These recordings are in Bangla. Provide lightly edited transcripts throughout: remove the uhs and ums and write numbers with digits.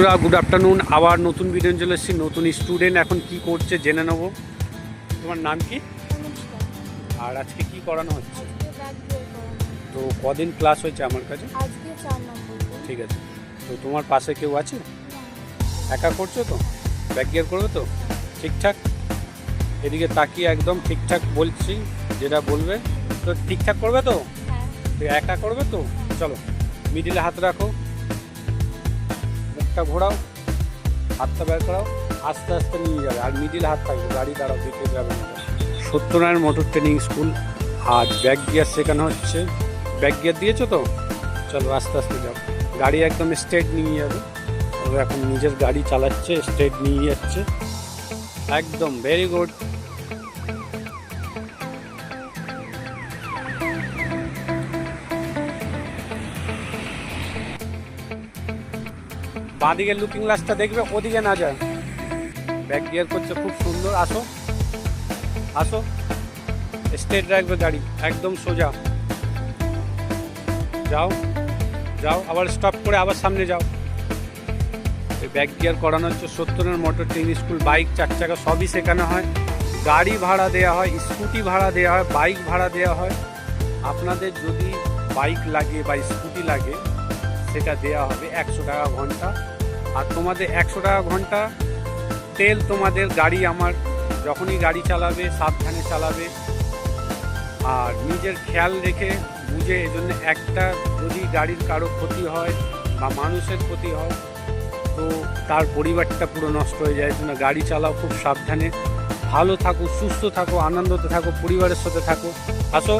Good afternoon. আবার নতুন ভিডিও চলে এসেছি, নতুন স্টুডেন্ট এখন কি করছে জেনে নেব। তোমার নাম কি আর আজকে কি করানো হচ্ছে? তো কদিন ক্লাস হয়েছে আমার কাছে? ঠিক আছে। তো তোমার পাশে কেউ আছে? একা করছো তো? ব্যাক গিয়ার করবে তো ঠিকঠাক? এদিকে তাকিয়ে একদম ঠিকঠাক বলছি, যেটা বলবে তো ঠিকঠাক করবে তো? একা করবে তো? চলো, মিডিলে হাত রাখো, মুখটা ঘোরাও, হাতটা বের করাও, আস্তে আস্তে নিয়ে যাবে আর মিডিল হাত থাকবে, গাড়ি দাঁড়াও, দিতে যাবে না। সত্যনারায়ণ মোটর ট্রেনিং স্কুল, আজ ব্যাক গিয়ার শেখানো হচ্ছে। ব্যাক গিয়ার দিয়েছো তো? চলো আস্তে আস্তে যাও, গাড়ি একদম স্ট্রেট নিয়ে যাবে। ও এখন নিজের গাড়ি চালাচ্ছে, স্ট্রেট নিয়ে যাচ্ছে একদম। Very good. বাঁদিকের লুকিং গ্লাসটা দেখবে, ওদিকে না যায়। ব্যাক গিয়ার করছে, খুব সুন্দর। আসো আসো, স্ট্রেট রাখবে গাড়ি, একদম সোজা। যাও যাও, আবার স্টপ করে আবার সামনে যাও। ব্যাক গিয়ার করানো হচ্ছে Satyanarayan motor training school. Bike, 4 চাকা সবই শেখানো হয়। গাড়ি ভাড়া দেওয়া হয়, স্কুটি ভাড়া দেওয়া হয়, বাইক ভাড়া দেওয়া হয়। আপনাদের যদি বাইক লাগে বা স্কুটি লাগে সেটা দেওয়া হবে 100 টাকা ঘন্টা। আর তোমাদের 100 টাকা ঘন্টা তেল, তোমাদের গাড়ি, আমার যখনই গাড়ি চালাবে সাবধানে চালাবে আর নিজের খেয়াল রেখে বুঝে। এজন্য একটা যদি গাড়ির কারো ক্ষতি হয় বা মানুষের ক্ষতি হয় তো তার পরিবারটা পুরো নষ্ট হয়ে যায়। এজন্য গাড়ি চালাও খুব সাবধানে, ভালো থাকো, সুস্থ থাকো, আনন্দতে থাকো, পরিবারের সাথে থাকো। আসো,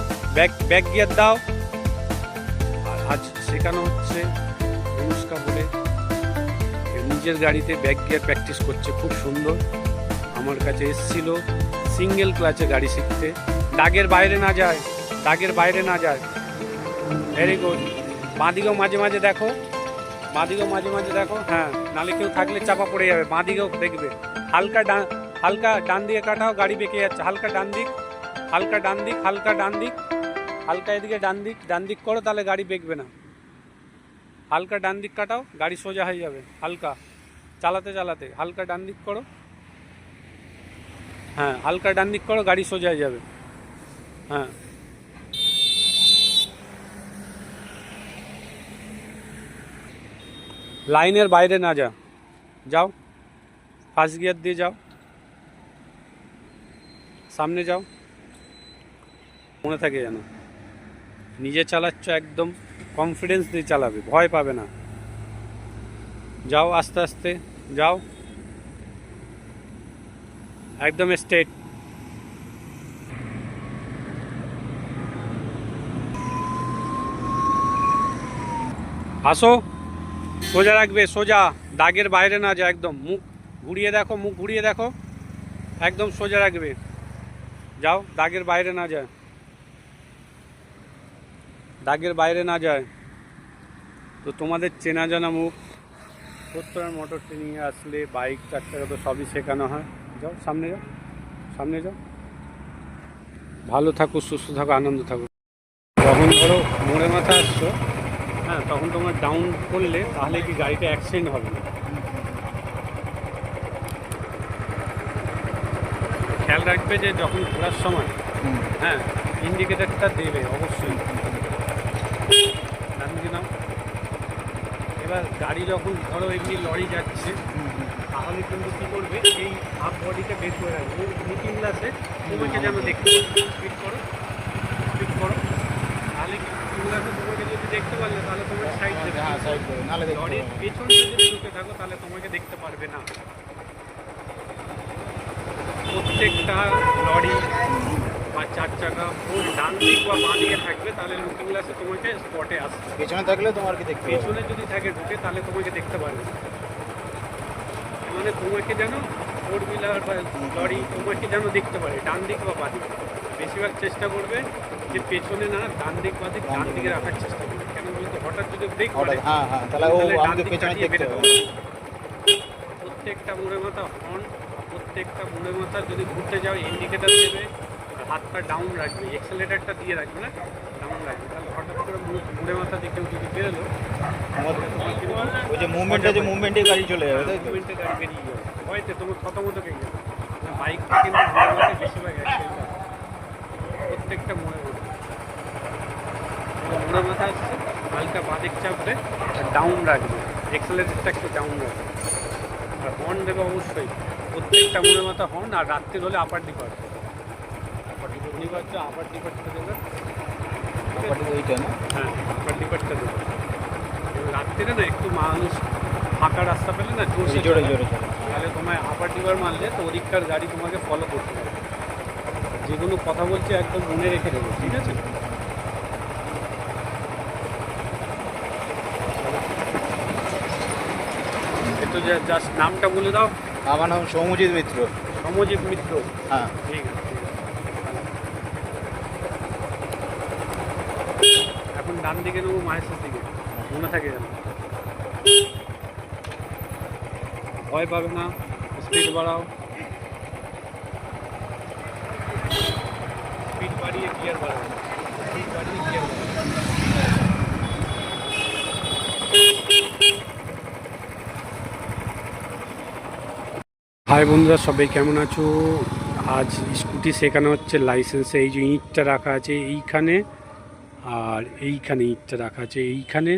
ব্যাক গিয়ার দাও। আর আজ শেখানো হচ্ছে অনুষ্কা বলে, নিজের গাড়িতে ব্যাক গিয়ার প্র্যাকটিস করছে, খুব সুন্দর। আমার কাছে এসেছিল সিঙ্গেল ক্লাচে গাড়ি শিখতে। দাগের বাইরে না যায়, দাগের বাইরে না যায়। Very good. বাঁদিকেও মাঝে মাঝে দেখো, বাঁদিকেও মাঝে মাঝে দেখো। হ্যাঁ, নালে কেউ থাকলে চাপা পড়ে যাবে। বাঁদিকেও দেখবে, হালকা ডান দিকে কাটাও, গাড়ি বেঁকে যাচ্ছে। হালকা ডান দিক, হালকা ডান দিক, হালকা ডান দিক, হালকা এদিকে ডান দিক করো, তাহলে গাড়ি বেঁকবে না। হালকা ডান দিক কাটাও, গাড়ি সোজা হয়ে যাবে। হালকা চালাতে চালাতে হালকা ডান দিক করো। হ্যাঁ, হালকা ডান দিক করো, গাড়ি সোজা হয়ে যাবে। হ্যাঁ, লাইনের বাইরে না যাও। ফার্স্ট গিয়ার দিয়ে যাও, সামনে যাও। মনে থাকে যেন নিজে চালাচ্ছ, একদম কনফিডেন্স দিয়ে চালাবে, ভয় পাবে না। যাও আস্তে আস্তে যাও, একদম স্ট্রেট। আসো, সোজা রাখবে, সোজা, দাগের বাইরে না যায়। একদম মুখ ঘুরিয়ে দেখো, মুখ ঘুরিয়ে দেখো, একদম সোজা রাখবে। যাও, দাগের বাইরে না যায়, দাগের বাইরে না যায়। তো তোমাদের চেনা জানা মুখ। সত্যনারায়ণ মোটর ট্রেনিংয়ে আসলে বাইক, 4 চাকা তো সবই শেখানো হয়। যাও সামনে, যাও সামনে, যাও। ভালো থাকো, সুস্থ থাকো, আনন্দ থাকো। যখন ধরো মোড়ে মাথা আসছো, হ্যাঁ, তখন তোমার ডাউন করলে তাহলে কি গাড়িটা অ্যাক্সিডেন্ট হবে না। খেয়াল রাখবে যে যখন ঘোরার সময়, হ্যাঁ, ইন্ডিকেটারটা দেবে অবশ্যই। ডানদিকে নাও। এবার গাড়ি যখন ধরো এমনি লরি যাচ্ছে, তাহলে কিন্তু কী করবে, এই হাফ বডিটা বের করে রাখবে। লুকিং গ্লাসে তোমাকে যেন দেখতে ফিট করো, ফিট করো। তাহলে লুকিং গ্লাসে তোমাকে যদি দেখতে পারলে তাহলে তোমার সাইড দেবে। লরির পেছনে যদি ঢুকে থাকো তাহলে তোমাকে দেখতে পারবে না। প্রত্যেকটা লরি বা 4 চাকা ওর ডান দিক বা বাঁ দিকে থাকবে, তাহলে লুকিং গ্লাসে তোমাকে স্পটে আসবে। পেছনে থাকলে তোমার কি দেখতে, পেছনে যদি থাকে ঢুকে তাহলে তোমাকে দেখতে পারবে। মানে তোমাকে যেন 4 হুইলার বা লরি তোমাকে যেন দেখতে পারে ডান দিক বা বাঁ দিক। বেশিরভাগ চেষ্টা করবে যে পেছনে না, ডান দিক বা দিক, ডান দিকে রাখার চেষ্টা করবে। কেন বলতো, হঠাৎ যদি ব্রেক করে তাহলে ও আমাকে পেছনে দেখতে হবে। প্রত্যেকটা মোড়ে মাথা হর্ন, প্রত্যেকটা মোড়ে মাথা যদি ঘুরতে যাও ইন্ডিকেটার দেবে। হাতটা ডাউন রাখবে, এক্সেলেটারটা দিয়ে রাখবে না, ডাউন রাখবে। তাহলে হঠাৎ করে মুড়ে মাথা দিয়ে কেউ যদি বেরোলো ওই যে মুভমেন্টে গাড়ি চলে যাবে, তাই তো? মুভমেন্টে গাড়ি বেরিয়ে যাবে, হয়তো তোমার থতমত পেয়ে যাবে। বাইকটা কিন্তু মুড়ে মাথায় বেশিরভাগ অ্যাক্সিডেন্ট হয়, প্রত্যেকটা মুড়ে মাথা আসছে, হালকা বাদিক চাপবে আর ডাউন রাখবে, এক্সেলেটারটা একটু ডাউন রাখবে। আর হর্ন দেবে অবশ্যই, প্রত্যেকটা মুড়ে মাথা হর্ন। আর রাত্রির হলে আপার ডিপার্ট, আপার ডিপার্টটা দেবে, ওইটা না? হ্যাঁ আপার ডিপার্টটা দেবে। রাত্রিরে না একটু মানুষ ফাঁকা রাস্তা পেলে না জোরে জোরে চলে। তাহলে তোমায় আপার ডিপার মারলে তো ওদিককার গাড়ি তোমাকে ফলো করতে হবে। যেগুলো কথা বলছে একদম মনে রেখে দেবো, ঠিক আছে? একটু জাস্ট নামটা বলে দাও। আমার নাম সৌমজিৎ মিত্র। সমজিৎ মিত্র, হ্যাঁ। ঠিক আছে। এখন ডান দিকে নেবো, মাহেশের দিকে, মনে থাকে যেন। ভয় পাবে না, স্পিড বাড়াও, স্পিড বাড়িয়ে গিয়ার বাড়াও, স্পিড বাড়িয়ে গিয়ার বাড়াও। হাই বন্ধুরা, সবাই কেমন আছো? আজ স্কুটি শেখানো হচ্ছে লাইসেন্সে। এই যে ইঁটটা রাখা আছে এইখানে, আর এইখানে ইঁটটা রাখা আছে, এইখানে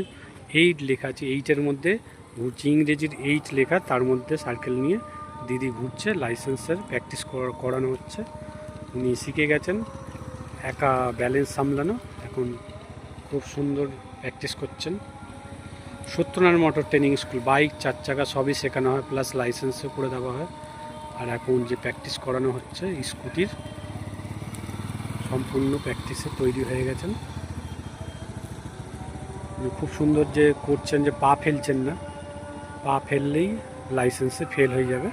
8 লেখা আছে, 8-এর মধ্যে ঘুরছে, ইংরেজির 8 লেখা, তার মধ্যে সার্কেল নিয়ে দিদি ঘুরছে, লাইসেন্সের প্র্যাকটিস করানো হচ্ছে। উনি শিখে গেছেন একা ব্যালেন্স সামলানো, এখন খুব সুন্দর প্র্যাকটিস করছেন। Satyanarayan motor training school, bike 4 চাকা সবই শেখানো হয়, প্লাস লাইসেন্সও করে দেওয়া হয়। আর এখন যে প্র্যাকটিস করানো হচ্ছে স্কুটির, সম্পূর্ণ প্র্যাকটিসে তৈরি হয়ে গেছেন। খুব সুন্দর যে করছেন, যে পা ফেলছেন না, পা ফেললেই লাইসেন্সে ফেল হয়ে যাবে।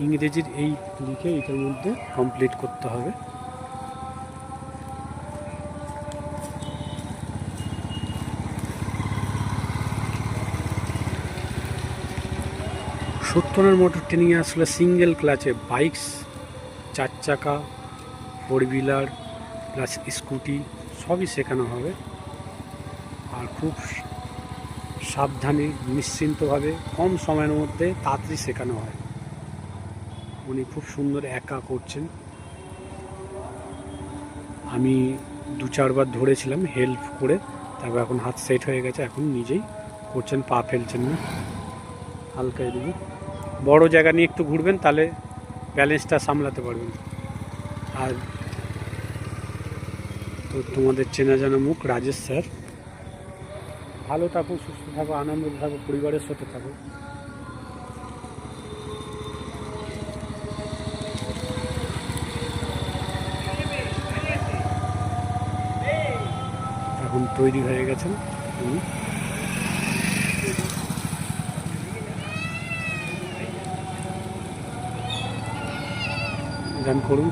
ইংরেজির 8 লিখে এটার মধ্যে কমপ্লিট করতে হবে। সত্যনারায়ণ মোটর ট্রেনিংয়ে আসলে সিঙ্গেল ক্লাচে বাইকস, 4 চাকা, 4 হুইলার প্লাস স্কুটি সবই শেখানো হবে। আর খুব সাবধানে নিশ্চিন্তভাবে কম সময়ের মধ্যে তাড়াতাড়ি শেখানো হয়। উনি খুব সুন্দর একা করছেন, আমি 2-4 বার ধরেছিলাম হেল্প করে, তারপর এখন হাত সেট হয়ে গেছে, এখন নিজেই করছেন, পা ফেলছেন না। হালকা এদিকে বড় জায়গা নিয়ে একটু ঘুরবেন, তাহলে ব্যালেন্সটা সামলাতে পারবেন। আর তো তোমাদের চেনা জানা মুখ রাজেশ স্যার। ভালো থাকো, সুস্থ থাকো, আনন্দ থাকো, পরিবারের সাথে থাকো। এখন তৈরি হয়ে গেছেন উনি। গান করুন।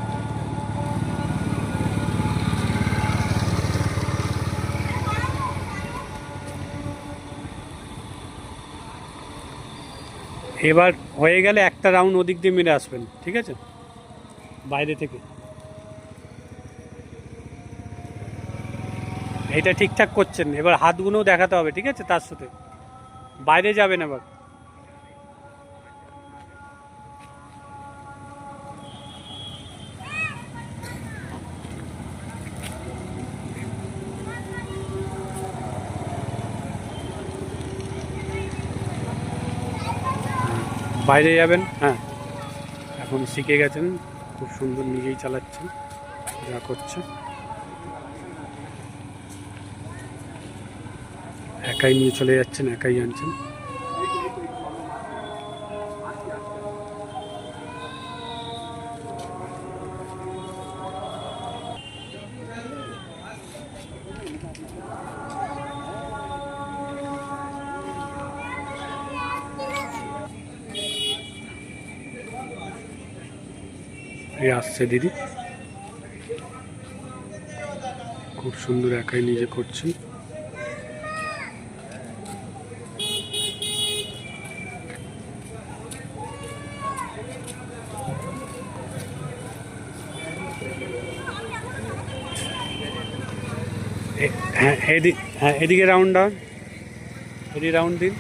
এবার হয়ে গেলে একটা রাউন্ড ওদিক দিয়ে মেরে আসবেন, ঠিক আছে, বাইরে থেকে। এটা ঠিকঠাক করছেন, এবার হাতগুলোও দেখাতে হবে, ঠিক আছে, তার সাথে বাইরে যাবেন। এবার বাইরে যাবেন। হ্যাঁ, এখন শিখে গেছেন, খুব সুন্দর নিজেই চালাচ্ছেন, যা করছে একাই নিয়ে চলে যাচ্ছেন, একাই আনছেন। এই আসছে দিদি, খুব সুন্দর একাই নিজে করছেন। হ্যাঁ এদিকে রাউন্ড ডাউন এদিকে রাউন্ড দিন